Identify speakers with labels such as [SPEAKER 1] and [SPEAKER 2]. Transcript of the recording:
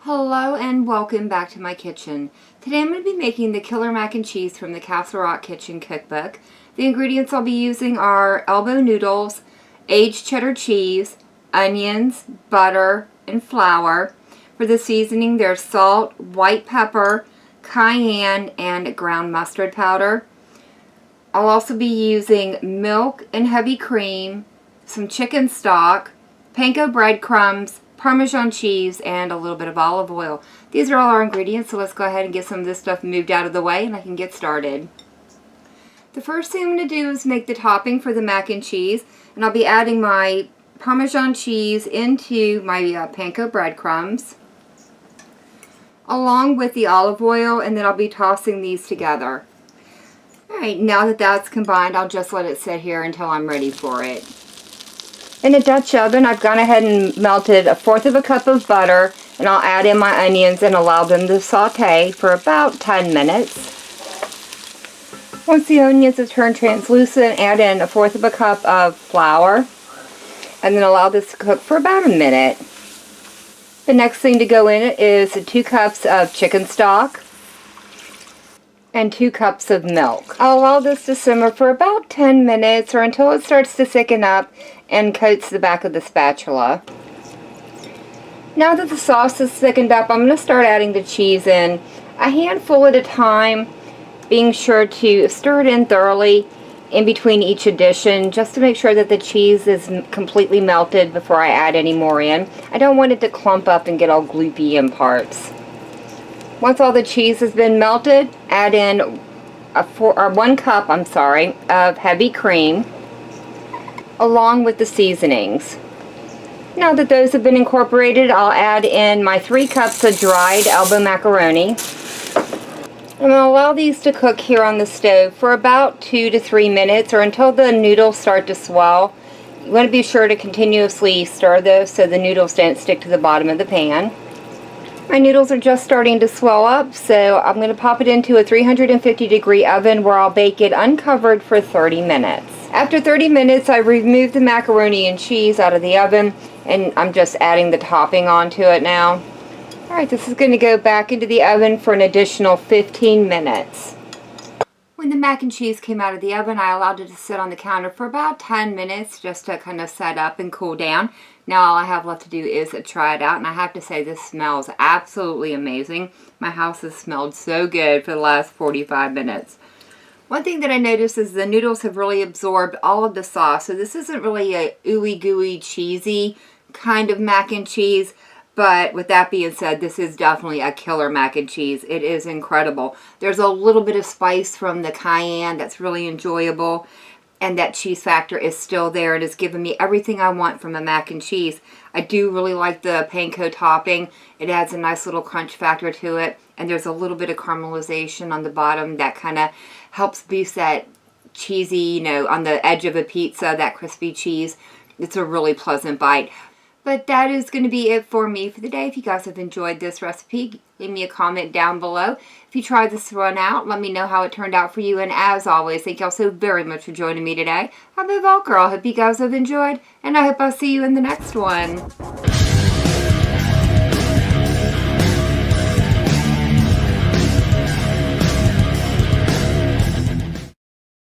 [SPEAKER 1] Hello and welcome back to my kitchen. Today I'm going to be making the killer mac and cheese from the Rock Kitchen Cookbook. The ingredients I'll be using are elbow noodles, aged cheddar cheese, onions, butter, and flour. For the seasoning there's salt, white pepper, cayenne, and ground mustard powder. I'll also be using milk and heavy cream, some chicken stock, panko breadcrumbs, parmesan cheese, and a little bit of olive oil. These are all our ingredients, so let's go ahead and get some of this stuff moved out of the way and I can get started. The first thing I'm going to do is make the topping for the mac and cheese, and I'll be adding my parmesan cheese into my panko breadcrumbs along with the olive oil, and then I'll be tossing these together. Alright, now that that's combined, I'll just let it sit here until I'm ready for it. In a Dutch oven, I've gone ahead and melted 1/4 cup of butter, and I'll add in my onions and allow them to saute for about 10 minutes. Once the onions have turned translucent, add in 1/4 cup of flour, and then allow this to cook for about a minute. The next thing to go in is 2 cups of chicken stock and 2 cups of milk. I'll allow this to simmer for about 10 minutes or until it starts to thicken up and coats the back of the spatula. Now that the sauce is thickened up, I'm going to start adding the cheese in, a handful at a time, being sure to stir it in thoroughly in between each addition just to make sure that the cheese is completely melted before I add any more in. I don't want it to clump up and get all gloopy in parts. Once all the cheese has been melted, add in 1 cup of heavy cream along with the seasonings. Now that those have been incorporated, I'll add in my 3 cups of dried elbow macaroni. I'm going to allow these to cook here on the stove for about 2 to 3 minutes or until the noodles start to swell. You want to be sure to continuously stir those so the noodles don't stick to the bottom of the pan. My noodles are just starting to swell up, so I'm going to pop it into a 350-degree oven where I'll bake it uncovered for 30 minutes. After 30 minutes, I removed the macaroni and cheese out of the oven, and I'm just adding the topping onto it now. Alright, this is going to go back into the oven for an additional 15 minutes. When the mac and cheese came out of the oven, I allowed it to sit on the counter for about 10 minutes just to kind of set up and cool down. Now all I have left to do is try it out, and I have to say this smells absolutely amazing. My house has smelled so good for the last 45 minutes. One thing that I noticed is the noodles have really absorbed all of the sauce, so this isn't really a ooey gooey cheesy kind of mac and cheese. But with that being said, this is definitely a killer mac and cheese. It is incredible. There's a little bit of spice from the cayenne that's really enjoyable. And that cheese factor is still there. It has given me everything I want from a mac and cheese. I do really like the panko topping. It adds a nice little crunch factor to it. And there's a little bit of caramelization on the bottom that kind of helps boost that cheesy, you know, on the edge of a pizza, that crispy cheese. It's a really pleasant bite. But that is going to be it for me for the day. If you guys have enjoyed this recipe, leave me a comment down below. If you tried this one out, let me know how it turned out for you. And as always, thank y'all so very much for joining me today. I'm the Vault Girl. I hope you guys have enjoyed, and I hope I'll see you in the next one.